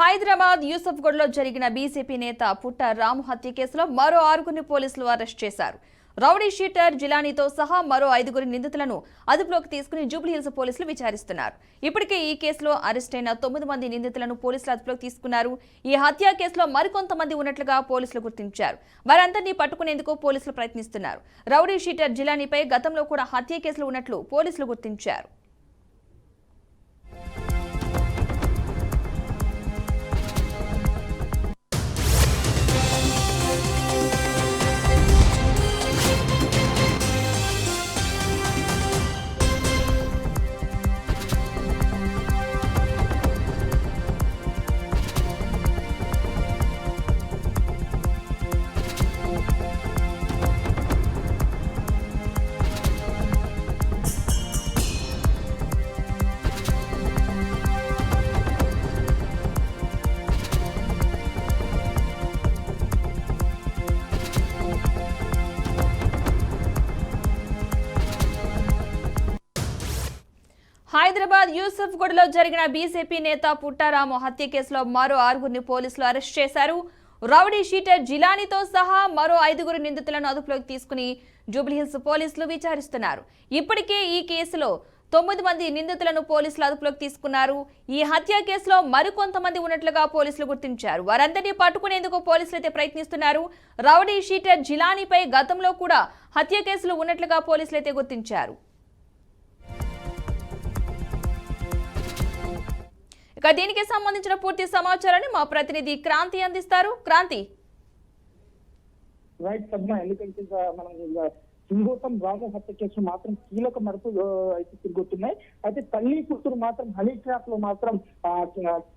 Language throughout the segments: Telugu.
హైదరాబాద్ యూసఫ్గఢ్లో జరిగిన బీజేపీ నేత పుట్ట రాము హత్య కేసులో మరో 6గురిని పోలీసులు అరెస్ట్ చేశారు. రౌడీ షీటర్ జిలానీతో సహా మరో 5గురి నిందితులను అదుపులోకి తీసుకుని జూబ్లీహిల్స్ పోలీసులు విచారిస్తున్నారు. ఇప్పటికే ఈ కేసులో అరెస్ట్ అయిన 9 మంది నిందితులను పోలీసులు అదుపులోకి తీసుకున్నారు. ఈ హత్య కేసులో మరికొంతమంది ఉన్నట్లుగా పోలీసులు గుర్తించారు. వారందరినీ పట్టుకునేందుకు పోలీసులు ప్రయత్నిస్తున్నారు. రౌడీ షీటర్ జిలానీపై గతంలో కూడా హత్య కేసులు ఉన్నట్లు పోలీసులు గుర్తించారు. హైదరాబాద్ యూసఫ్గఢ్లో జరిగిన బీజేపీ నేత పుట్ట రాము హత్య కేసులో మరో 6గురిని పోలీసులు అరెస్ట్ చేశారు. రౌడీ షీటర్ జిలానీతో సహా మరో 5గురు నిందితులను అదుపులోకి తీసుకుని జూబ్లీహిల్స్ పోలీసులు విచారిస్తున్నారు. ఇప్పటికే ఈ కేసులో 9 మంది నిందితులను పోలీసులు అదుపులోకి తీసుకున్నారు. ఈ హత్య కేసులో మరికొంతమంది ఉన్నట్లుగా పోలీసులు గుర్తించారు. వారందరినీ పట్టుకునేందుకు పోలీసులు అయితే ప్రయత్నిస్తున్నారు. రౌడీ షీటర్ జిలానీపై గతంలో కూడా హత్య కేసులు ఉన్నట్లుగా పోలీసులు అయితే గుర్తించారు. ఇక దీనికి సంబంధించిన పూర్తి సమాచారాన్ని మా ప్రతినిధి క్రాంతి అందిస్తారు. క్రాంతి. రైట్ పద్మ, ఎందుకంటే మనం సింగోటం రాము హత్య కేసు మాత్రం కీలక మరుపులు అయితే తిరుగుతున్నాయి. అయితే తల్లి కూతురు మాత్రం హనీ ట్రాప్ లో మాత్రం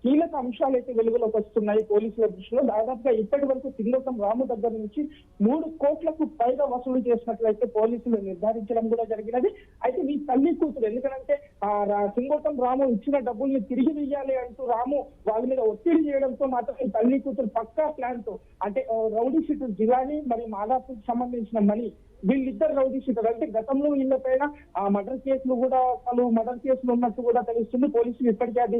కీలక అంశాలు అయితే వెలుగులోకి వస్తున్నాయి పోలీసుల దృష్టిలో. దాదాపుగా ఇప్పటి వరకు సింగోటం రాము దగ్గర నుంచి 3 కోట్లకు పైగా వసూలు చేసినట్లయితే పోలీసులు నిర్ధారించడం కూడా జరిగినది. అయితే ఈ తల్లి కూతురు, ఎందుకంటే సింగోటం రాము ఇచ్చిన డబ్బుల్ని తిరిగి ఇయ్యాలి అంటూ రాము వాళ్ళ మీద ఒత్తిడి చేయడంతో మాత్రం ఈ తల్లి కూతురు పక్కా ప్లాన్ తో, అంటే రౌడీ షీటర్ జిలానీ మరియు మాదాపూర్కి సంబంధించిన మనీ, వీళ్ళిద్దరు రౌడీ షీటర్, అంటే గతంలో వీళ్ళ పైన మర్డర్ కేసులు కూడా పలు మర్డర్ కేసులు ఉన్నట్టు కూడా తెలుస్తుంది. పోలీసులు ఇప్పటికే అది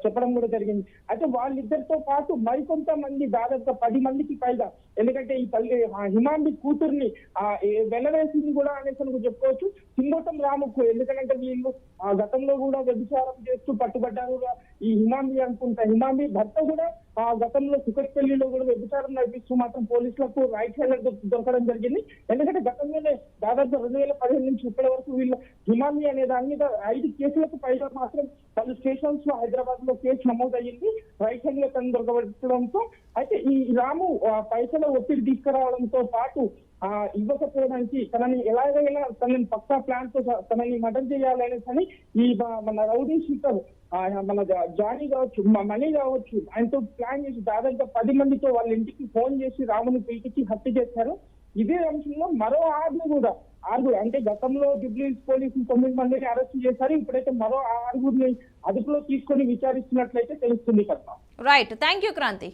చెప్పడం కూడా జరిగింది. అయితే వాళ్ళిద్దరితో పాటు మరికొంతమంది, దాదాపుగా 10 మందికి పైగా, ఎందుకంటే ఈ తల్లి హిమాంబి కూతుర్ని వెలవేసింది కూడా అనేసి చెప్పుకోవచ్చు సింగోటం రాముకు. ఎందుకంటే వీళ్ళు గతంలో కూడా వ్యభిచారం చేస్తూ పట్టుబడ్డారు. ఈ హిమాంబి అనుకుంటా, హిమాంబి భర్త కూడా గతంలో కుకట్పల్లిలో కూడా వ్యభిచారం నడిపిస్తూ మాత్రం పోలీసులకు రైట్ హ్యాండ్ దొరకడం జరిగింది. ఎందుకంటే గతంలోనే దాదాపు 2015 నుంచి ఇప్పటి వరకు వీళ్ళు హిమాంబి అనే దాని మీద 5 కేసులకు పైగా మాత్రం పలు స్టేషన్స్ లో హైదరాబాద్ లో కేసు నమోదయ్యింది రైట్ హ్యాండ్ లో తను దొరకబెట్టడంతో. అయితే ఈ రాము పైసల ఒత్తిడి తీసుకురావడంతో పాటు ఇవ్వకపోవడానికి తనని ఎలాగైనా తనని పక్కా ప్లాన్ తో తనని మర్డర్ చేయాలనేసి ఈ మన రౌడీ షీటర్ మన జానీ కావచ్చు, మనీ కావచ్చు, ఆయనతో ప్లాన్ చేసి దాదాపుగా 10 మందితో వాళ్ళ ఇంటికి ఫోన్ చేసి రాముని పిలిపించి హత్య చేశారు. ఇదే అంశంలో మరో 6 అంటే గతంలో జూబ్లీహిల్స్ పోలీసులు 9 మందిని అరెస్ట్ చేశారు. ఇప్పుడైతే మరో 6గురిని అదుపులో తీసుకొని విచారిస్తున్నట్లయితే తెలుస్తుంది కదా. Right, thank you Kranti.